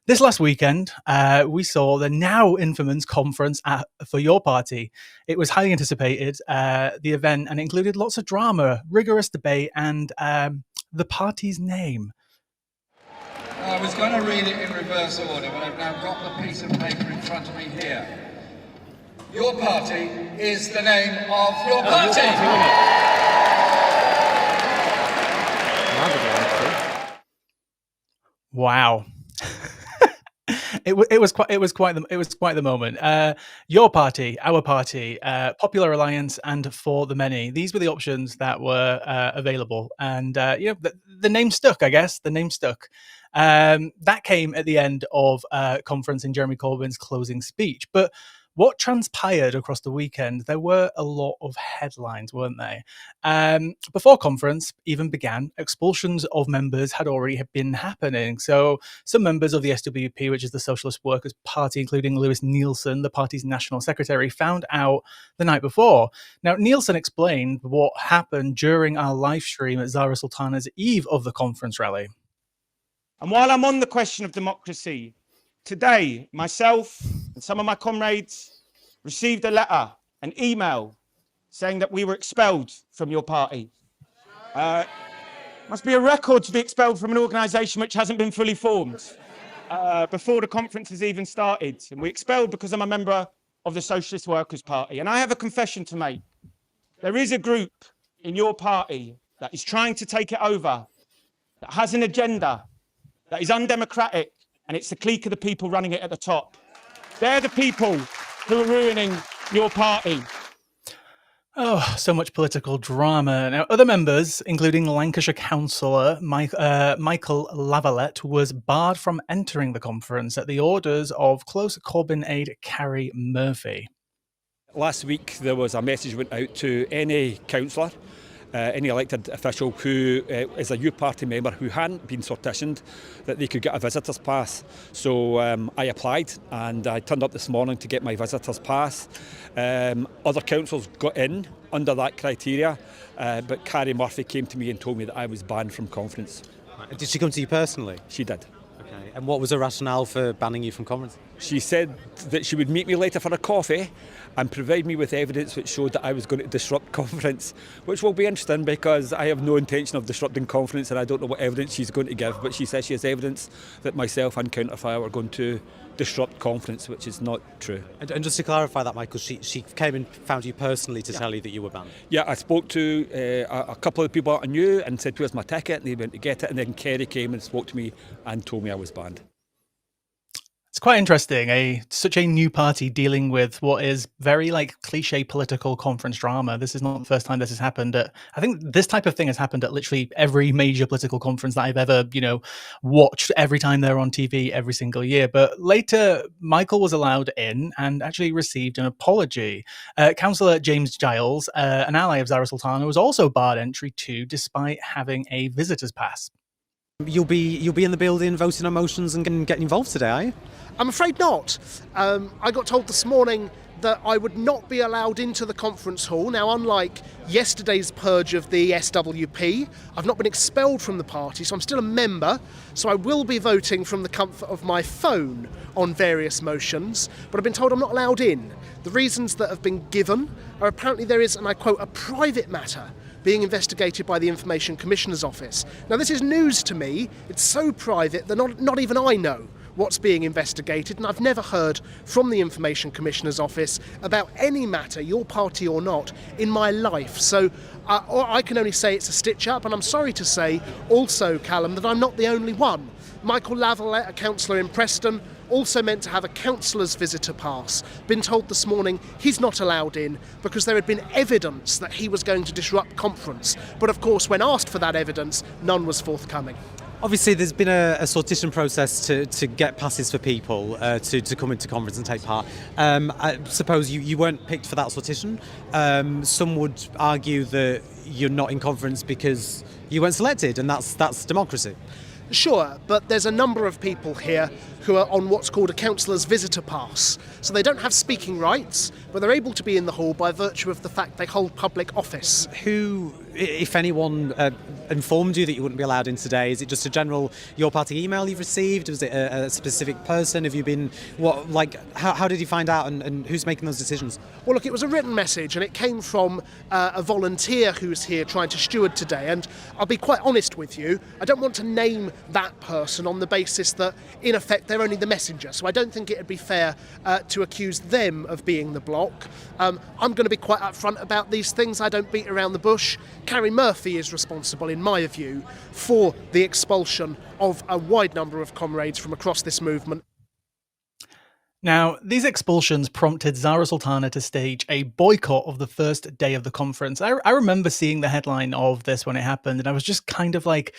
This last weekend, we saw the now infamous conference for your party. It was highly anticipated, the event, and it included lots of drama, rigorous debate, and the party's name. I was going to read it in reverse order, but I've now got the piece of paper in front of me here. Your party is the name of your party. Wow. It was quite the moment. Your party, our party, Popular Alliance, and For the Many. These were the options that were available, and the name stuck. I guess the name stuck. That came at the end of conference in Jeremy Corbyn's closing speech, but what transpired across the weekend, there were a lot of headlines, weren't they? Before conference even began, expulsions of members had already been happening. So some members of the SWP, which is the Socialist Workers' Party, including Lewis Nielsen, the party's national secretary, found out the night before. Now, Nielsen explained what happened during our live stream at Zara Sultana's eve of the conference rally. And while I'm on the question of democracy, today, myself and some of my comrades received a letter, an email, saying that we were expelled from your party. Must be a record to be expelled from an organisation which hasn't been fully formed before the conference has even started. And we expelled because I'm a member of the Socialist Workers' Party. And I have a confession to make. There is a group in your party that is trying to take it over, that has an agenda, that is undemocratic, and it's the clique of the people running it at the top. They're the people who are ruining your party. Oh, so much political drama. Now, other members, including Lancashire councillor Michael Lavalette, was barred from entering the conference at the orders of close Corbyn aide Carrie Murphy. Last week, there was a message went out to any councillor, any elected official who is a youth party member who hadn't been sortitioned, that they could get a visitor's pass. So I applied and I turned up this morning to get my visitor's pass. Other councils got in under that criteria, but Carrie Murphy came to me and told me that I was banned from conference. Did she come to you personally? She did. Okay. And what was the rationale for banning you from conference? She said that she would meet me later for a coffee and provide me with evidence which showed that I was going to disrupt conference, which will be interesting because I have no intention of disrupting conference and I don't know what evidence she's going to give, but she says she has evidence that myself and Counterfire are going to disrupt conference, which is not true. And just to clarify that, Michael, she came and found you personally to tell you that you were banned? Yeah, I spoke to a couple of people I knew and said, where's my ticket? And they went to get it, and then Kerry came and spoke to me and told me I was banned. It's quite interesting, such a new party dealing with what is very cliche political conference drama. This is not the first time this has happened. I think this type of thing has happened at literally every major political conference that I've ever, watched every time they're on TV every single year. But later, Michael was allowed in and actually received an apology. Councillor James Giles, an ally of Zara Sultana, was also barred entry too, despite having a visitor's pass. You'll be in the building voting on motions and getting involved today, are you? I'm afraid not. I got told this morning that I would not be allowed into the conference hall. Now, unlike yesterday's purge of the SWP, I've not been expelled from the party, so I'm still a member. So I will be voting from the comfort of my phone on various motions, but I've been told I'm not allowed in. The reasons that have been given are apparently there is, and I quote, a private matter being investigated by the Information Commissioner's Office. Now, this is news to me. It's so private that not even I know what's being investigated, and I've never heard from the Information Commissioner's Office about any matter, your party or not, in my life. So I can only say it's a stitch up, and I'm sorry to say also, Callum, that I'm not the only one. Michael Lavalette, a councillor in Preston, also meant to have a councillor's visitor pass, been told this morning he's not allowed in because there had been evidence that he was going to disrupt conference. But of course, when asked for that evidence, none was forthcoming. Obviously, there's been a sortition process to get passes for people to come into conference and take part. I suppose you weren't picked for that sortition. Some would argue that you're not in conference because you weren't selected, and that's democracy. Sure, but there's a number of people here who are on what's called a councillor's visitor pass. So they don't have speaking rights, but they're able to be in the hall by virtue of the fact they hold public office. Who if anyone informed you that you wouldn't be allowed in today? Is it just a general Your Party email you've received? Was it a specific person? Have you been how did you find out, and who's making those decisions? Well, look, it was a written message, and it came from a volunteer who's here trying to steward today. And I'll be quite honest with you, I don't want to name that person on the basis that, in effect, they're only the messenger. So I don't think it would be fair to accuse them of being the block. I'm going to be quite upfront about these things. I don't beat around the bush. Carrie Murphy is responsible, in my view, for the expulsion of a wide number of comrades from across this movement. Now, these expulsions prompted Zara Sultana to stage a boycott of the first day of the conference. I remember seeing the headline of this when it happened, and I was just kind of like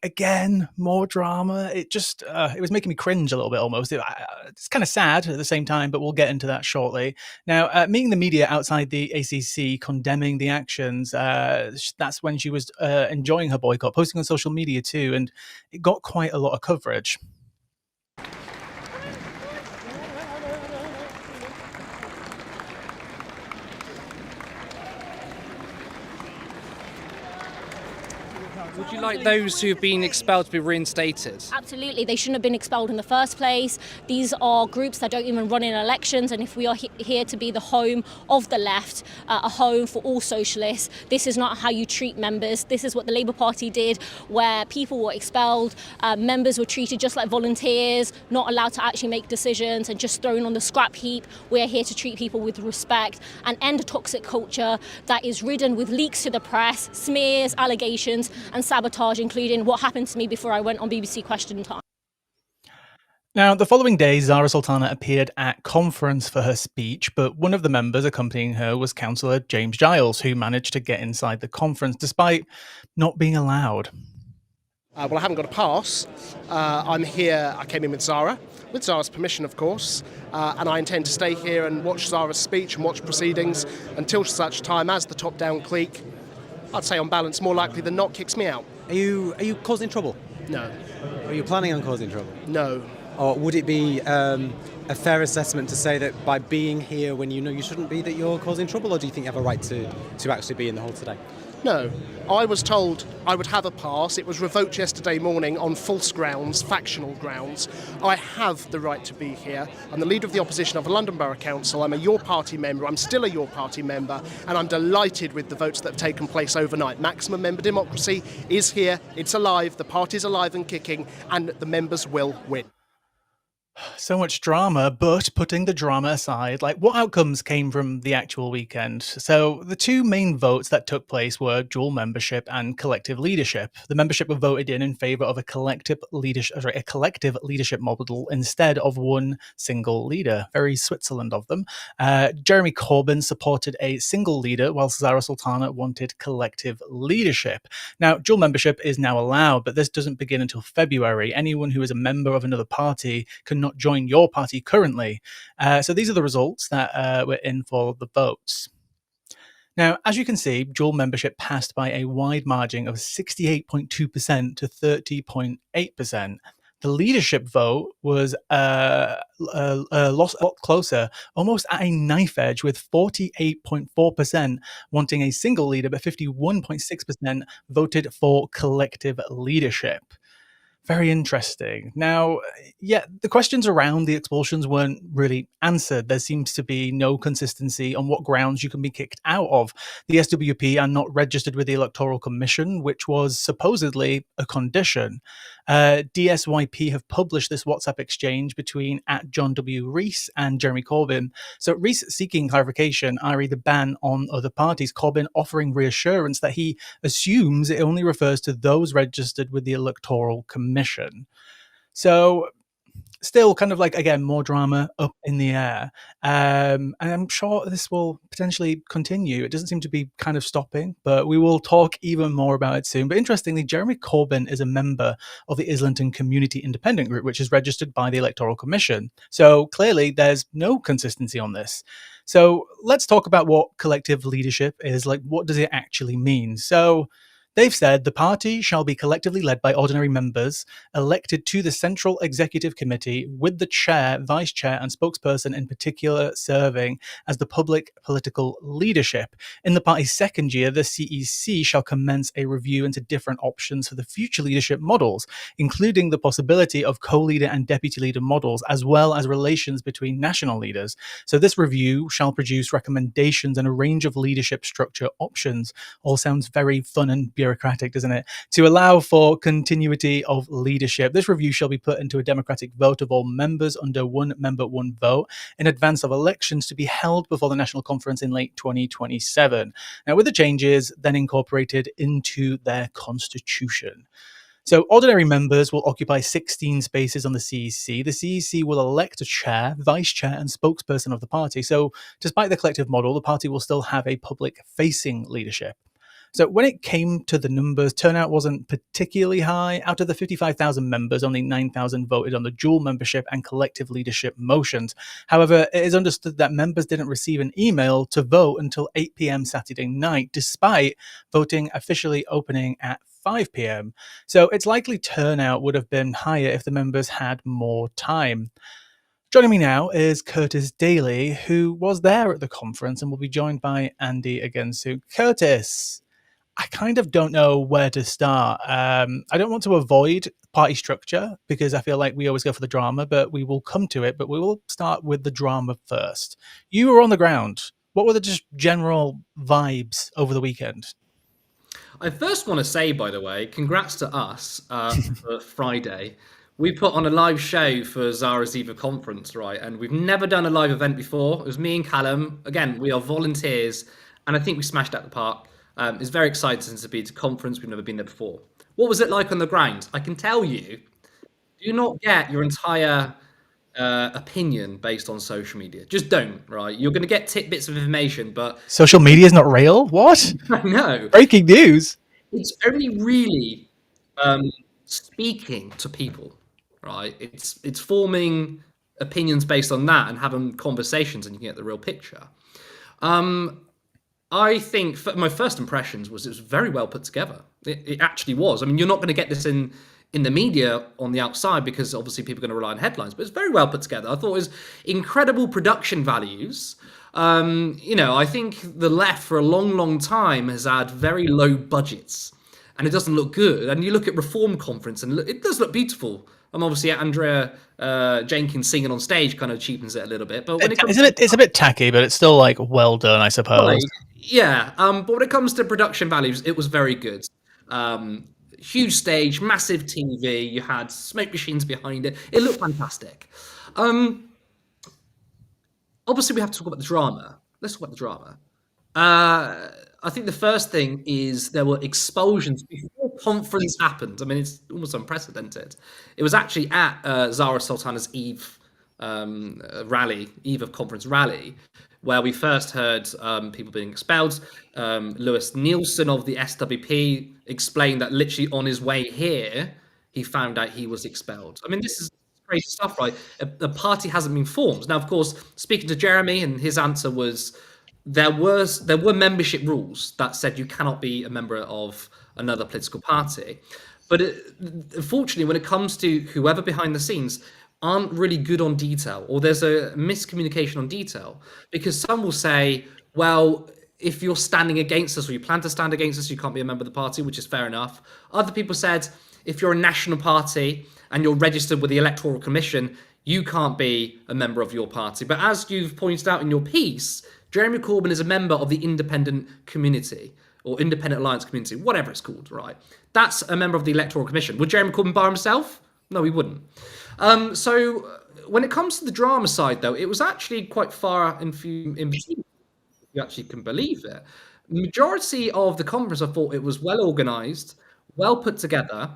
again, more drama. It just it was making me cringe a little bit almost. It's kind of sad at the same time, but we'll get into that shortly. Now, meeting the media outside the ACC condemning the actions, that's when she was enjoying her boycott, posting on social media too, and it got quite a lot of coverage. Would you like those who have been expelled to be reinstated? Absolutely. They shouldn't have been expelled in the first place. These are groups that don't even run in elections, and if we are here to be the home of the left, a home for all socialists, this is not how you treat members. This is what the Labour Party did, where people were expelled, members were treated just like volunteers, not allowed to actually make decisions and just thrown on the scrap heap. We're here to treat people with respect and end a toxic culture that is ridden with leaks to the press, smears, allegations and sabotage, including what happened to me before I went on BBC Question Time. Now, the following day, Zara Sultana appeared at conference for her speech, but one of the members accompanying her was Councillor James Giles, who managed to get inside the conference despite not being allowed. Well, I haven't got a pass. I'm here, I came in with Zara's permission, of course, and I intend to stay here and watch Zara's speech and watch proceedings until such time as the top-down clique, I'd say on balance, more likely than not, kicks me out. Are you causing trouble? No. Are you planning on causing trouble? No. Or would it be a fair assessment to say that by being here when you know you shouldn't be, that you're causing trouble, or do you think you have a right to actually be in the hall today? No. I was told I would have a pass. It was revoked yesterday morning on false grounds, factional grounds. I have the right to be here. I'm the leader of the opposition of a London Borough Council. I'm a Your Party member. I'm still a Your Party member. And I'm delighted with the votes that have taken place overnight. Maximum member democracy is here. It's alive. The party's alive and kicking. And the members will win. So much drama, but putting the drama aside, what outcomes came from the actual weekend? So the two main votes that took place were dual membership and collective leadership. The membership were voted in favour of a collective leadership model instead of one single leader. Very Switzerland of them. Jeremy Corbyn supported a single leader, whilst Zara Sultana wanted collective leadership. Now, dual membership is now allowed, but this doesn't begin until February. Anyone who is a member of another party can not join your party currently. So these are the results that were in for the votes. Now, as you can see, dual membership passed by a wide margin of 68.2% to 30.8%. The leadership vote was a lot closer, almost at a knife edge, with 48.4% wanting a single leader, but 51.6% voted for collective leadership. Very interesting. Now, yeah, the questions around the expulsions weren't really answered. There seems to be no consistency on what grounds you can be kicked out of. The SWP are not registered with the Electoral Commission, which was supposedly a condition. DSYP have published this WhatsApp exchange between @John W. Rees and Jeremy Corbyn. So Rees seeking clarification, i.e. the ban on other parties, Corbyn offering reassurance that he assumes it only refers to those registered with the Electoral Commission. So still kind of again, more drama up in the air. And I'm sure this will potentially continue. It doesn't seem to be kind of stopping, but we will talk even more about it soon. But interestingly, Jeremy Corbyn is a member of the Islington Community Independent Group, which is registered by the Electoral Commission. So clearly there's no consistency on this. So let's talk about what collective leadership is. What does it actually mean? So They've said the party shall be collectively led by ordinary members elected to the Central Executive Committee, with the chair, vice chair, and spokesperson in particular serving as the public political leadership. In the party's second year, the CEC shall commence a review into different options for the future leadership models, including the possibility of co-leader and deputy leader models, as well as relations between national leaders. So this review shall produce recommendations and a range of leadership structure options. All sounds very fun and bureaucratic, doesn't it? To allow for continuity of leadership, this review shall be put into a democratic vote of all members under one member, one vote in advance of elections to be held before the National Conference in late 2027. Now, with the changes then incorporated into their constitution. So ordinary members will occupy 16 spaces on the CEC. The CEC will elect a chair, vice chair, and spokesperson of the party. So despite the collective model, the party will still have a public-facing leadership. So when it came to the numbers, turnout wasn't particularly high. Out of the 55,000 members, only 9,000 voted on the dual membership and collective leadership motions. However, it is understood that members didn't receive an email to vote until 8 p.m. Saturday night, despite voting officially opening at 5 p.m. So it's likely turnout would have been higher if the members had more time. Joining me now is Curtis Daly, who was there at the conference and will be joined by Andy again soon. Curtis, I kind of don't know where to start. I don't want to avoid party structure because I feel like we always go for the drama, but we will come to it. But we will start with the drama first. You were on the ground. What were the just general vibes over the weekend? I first want to say, by the way, congrats to us for Friday. We put on a live show for Zara's Eva conference, right? And we've never done a live event before. It was me and Callum. Again, we are volunteers, and I think we smashed out the park. It's very exciting to be at a conference. We've never been there before. What was it like on the ground? I can tell you, do not get your entire opinion based on social media. Just don't, right? You're going to get tidbits of information, but... Social media is not real? What? I know. Breaking news. It's only really speaking to people, right? It's forming opinions based on that and having conversations, and you can get the real picture. I think my first impressions was it was very well put together. It actually was. I mean, you're not going to get this in the media on the outside because obviously people are going to rely on headlines, but it's very well put together. I thought it was incredible production values. I think the left for a long, long time has had very low budgets and it doesn't look good. And you look at Reform Conference and it does look beautiful. Obviously Andrea Jenkins singing on stage kind of cheapens it a little bit. But when it's a bit tacky, but it's still like well done, I suppose. Right. Yeah. But when it comes to production values, it was very good. Huge stage, massive TV. You had smoke machines behind it. It looked fantastic. Obviously, we have to talk about the drama. Let's talk about the drama. I think the first thing is there were expulsions before conference happened. I mean, it's almost unprecedented. It was actually at Zara Sultana's Eve of conference rally, where we first heard people being expelled. Lewis Nielsen of the SWP explained that literally on his way here, he found out he was expelled. I mean, this is crazy stuff, right? A party hasn't been formed. Now, of course, speaking to Jeremy, and his answer was there were membership rules that said you cannot be a member of another political party. But unfortunately, when it comes to whoever behind the scenes aren't really good on detail, or there's a miscommunication on detail, because some will say, well, if you're standing against us or you plan to stand against us, you can't be a member of the party, which is fair enough. Other people said, if you're a national party and you're registered with the Electoral Commission, you can't be a member of your party. But as you've pointed out in your piece, Jeremy Corbyn is a member of the independent community or independent alliance community, whatever it's called, right? That's a member of the Electoral Commission. Would Jeremy Corbyn by himself? No, he wouldn't. So when it comes to the drama side, though, it was actually quite far in between. You actually can believe it. Majority of the conference, I thought it was well organised, well put together.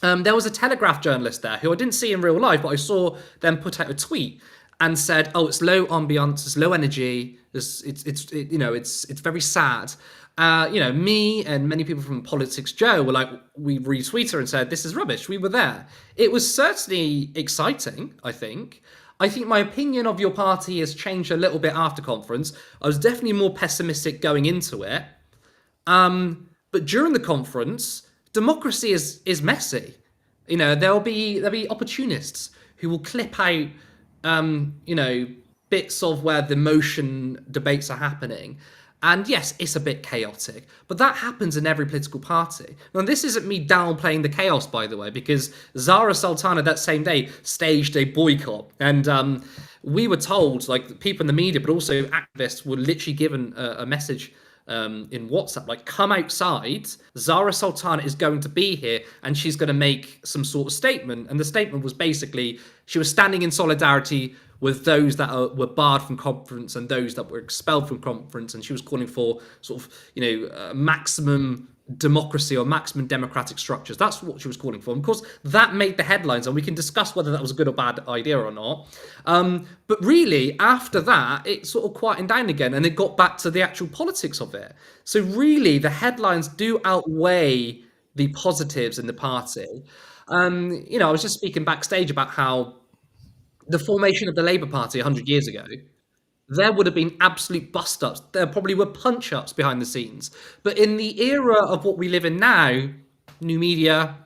There was a Telegraph journalist there who I didn't see in real life, but I saw them put out a tweet and said, "Oh, it's low ambiance, it's low energy, it's very sad." Me and many people from Politics Joe were like, we retweeted her and said, "This is rubbish." We were there. It was certainly exciting, I think. I think my opinion of your party has changed a little bit after conference. I was definitely more pessimistic going into it. But during the conference, democracy is messy. You know, there'll be opportunists who will clip out, you know, bits of where the motion debates are happening. And yes, it's a bit chaotic, but that happens in every political party. Now, this isn't me downplaying the chaos, by the way, because Zara Sultana that same day staged a boycott. And we were told, like people in the media, but also activists were literally given a message in WhatsApp, like, come outside, Zara Sultana is going to be here and she's going to make some sort of statement. And the statement was basically, she was standing in solidarity with those that were barred from conference and those that were expelled from conference. And she was calling for sort of, you know, maximum democracy or maximum democratic structures. That's what she was calling for. And of course, that made the headlines, and we can discuss whether that was a good or bad idea or not. But really, after that, it sort of quietened down again, and it got back to the actual politics of it. So really, the headlines do outweigh the positives in the party. You know, I was just speaking backstage about how the formation of the Labour Party 100 years ago, there would have been absolute bust-ups. There probably were punch-ups behind the scenes. But in the era of what we live in now, new media,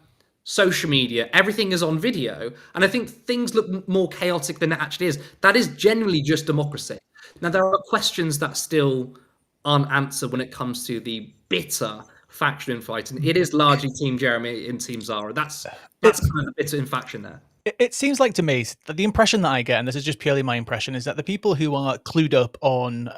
social media, everything is on video. And I think things look more chaotic than it actually is. That is generally just democracy. Now, there are questions that still aren't answered when it comes to the bitter faction infighting. It is largely Team Jeremy and Team Zara. That's kind of bitter infaction there. It seems like to me that the impression that I get, and this is just purely my impression, is that the people who are clued up on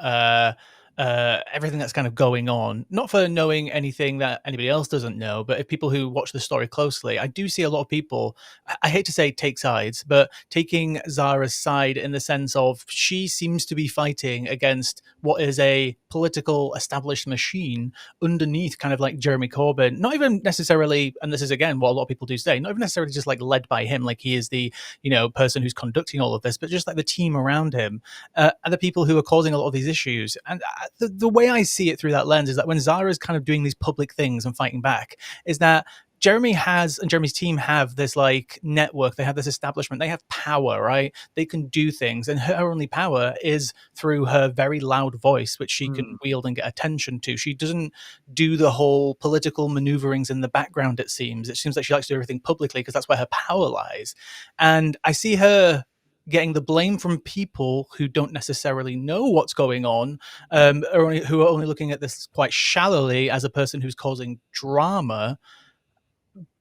everything that's kind of going on, not for knowing anything that anybody else doesn't know, but if people who watch the story closely, I do see a lot of people, I hate to say take sides, but taking Zara's side in the sense of she seems to be fighting against what is a political established machine underneath kind of like Jeremy Corbyn, not even necessarily, and this is again what a lot of people do say, not even necessarily just like led by him, like he is the, you know, person who's conducting all of this, but just like the team around him, are the people who are causing a lot of these issues. And the way I see it through that lens is that when Zara is kind of doing these public things and fighting back, is that Jeremy has and Jeremy's team have this like network, they have this establishment, they have power, right? They can do things, and her only power is through her very loud voice, which she can wield and get attention to. She doesn't do the whole political maneuverings in the background, it seems. It seems like she likes to do everything publicly because that's where her power lies. And I see her getting the blame from people who don't necessarily know what's going on, who are only looking at this quite shallowly as a person who's causing drama.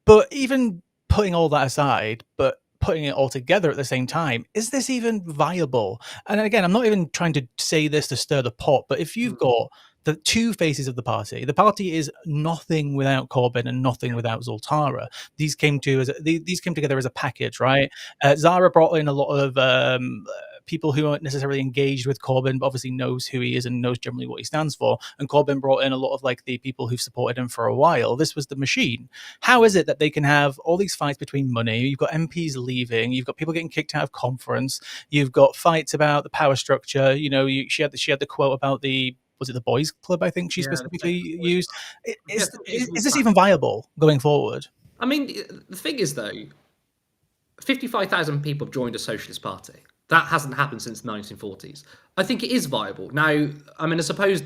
But even putting all that aside, but putting it all together at the same time, is this even viable? And again, I'm not even trying to say this to stir the pot, but if you've got the two faces of the party is nothing without Corbyn and nothing without Sultana. These came together as a package, right? Zara brought in a lot of people who aren't necessarily engaged with Corbyn, but obviously knows who he is and knows generally what he stands for. And Corbyn brought in a lot of like the people who've supported him for a while. This was the machine. How is it that they can have all these fights between money? You've got MPs leaving. You've got people getting kicked out of conference. You've got fights about the power structure. You know, she had the quote about was it the boys club? I think she specifically used. Is this even viable going forward? I mean, the thing is though, 55,000 people have joined a socialist party. That hasn't happened since the 1940s. I think it is viable. Now, I mean, I suppose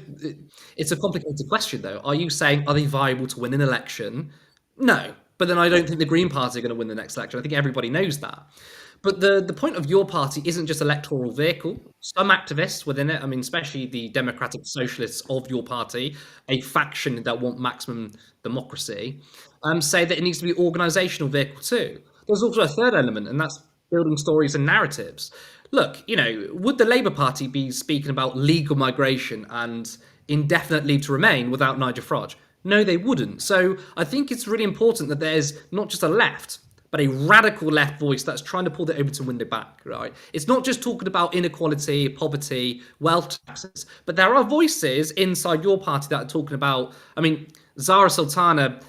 it's a complicated question, though. Are you saying, are they viable to win an election? No. But then I don't think the Green Party are going to win the next election. I think everybody knows that. But the point of your party isn't just electoral vehicle. Some activists within it, I mean, especially the Democratic Socialists of your party, a faction that want maximum democracy, say that it needs to be organisational vehicle too. There's also a third element, and that's building stories and narratives. Look, you know, would the Labour Party be speaking about legal migration and indefinite leave to remain without Nigel Farage? No, they wouldn't. So I think it's really important that there's not just a left, but a radical left voice that's trying to pull the Overton window back, right? It's not just talking about inequality, poverty, wealth taxes, but there are voices inside your party that are talking about, I mean, Zara Sultana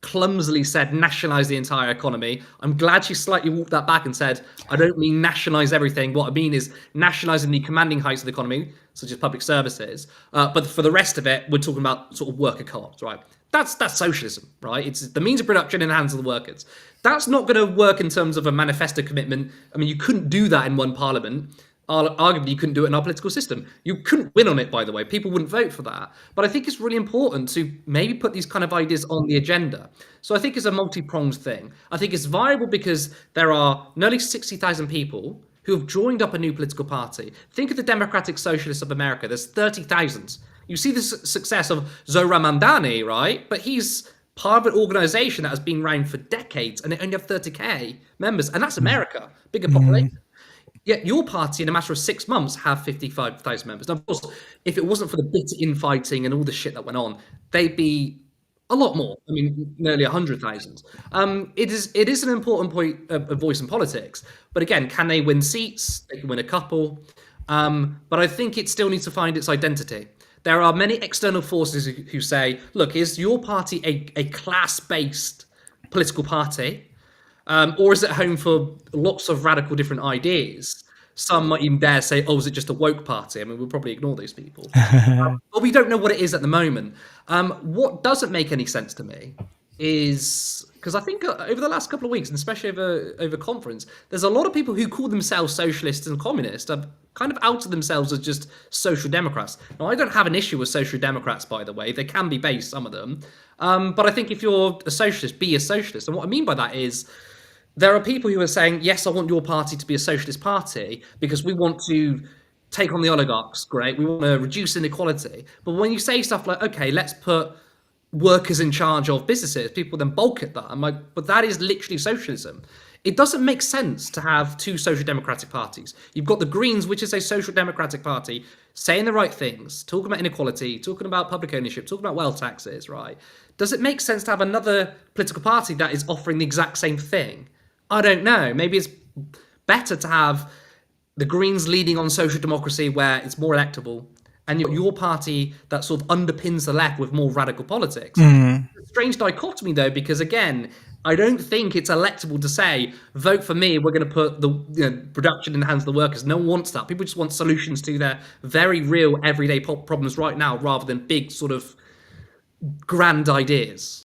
clumsily said nationalise the entire economy. I'm glad she slightly walked that back and said, I don't mean nationalise everything. What I mean is nationalising the commanding heights of the economy, such as public services. But for the rest of it, we're talking about sort of worker co-ops, right? That's socialism, right? It's the means of production in the hands of the workers. That's not going to work in terms of a manifesto commitment. I mean, you couldn't do that in one parliament. Arguably, you couldn't do it in our political system. You couldn't win on it, by the way. People wouldn't vote for that. But I think it's really important to maybe put these kind of ideas on the agenda. So I think it's a multi-pronged thing. I think it's viable because there are nearly 60,000 people who have joined up a new political party. Think of the Democratic Socialists of America. There's 30,000. You see the success of Zohran Mamdani, right? But he's part of an organization that has been around for decades and they only have 30k members. And that's America, bigger population. Yet your party, in a matter of 6 months, have 55,000 members. Now, of course, if it wasn't for the bitter infighting and all the shit that went on, they'd be a lot more. I mean, nearly 100,000. It is an important point of voice in politics. But again, can they win seats? They can win a couple. But I think it still needs to find its identity. There are many external forces who say, look, is your party a class-based political party? Or is it home for lots of radical different ideas? Some might even dare say, oh, is it just a woke party? I mean, we'll probably ignore those people. But we don't know what it is at the moment. What doesn't make any sense to me is, because I think over the last couple of weeks, and especially over conference, there's a lot of people who call themselves socialists and communists have kind of outed themselves as just social democrats. Now, I don't have an issue with social democrats, by the way. They can be based, some of them. But I think if you're a socialist, be a socialist. And what I mean by that is, there are people who are saying, yes, I want your party to be a socialist party because we want to take on the oligarchs, great. We want to reduce inequality. But when you say stuff like, okay, let's put workers in charge of businesses, people then balk at that. I'm like, but that is literally socialism. It doesn't make sense to have two social democratic parties. You've got the Greens, which is a social democratic party, saying the right things, talking about inequality, talking about public ownership, talking about wealth taxes, right? Does it make sense to have another political party that is offering the exact same thing? I don't know. Maybe it's better to have the Greens leading on social democracy where it's more electable and your party that sort of underpins the left with more radical politics. It's a strange dichotomy, though, because, again, I don't think it's electable to say, vote for me, we're going to put the production in the hands of the workers. No one wants that. People just want solutions to their very real everyday problems right now rather than big sort of grand ideas.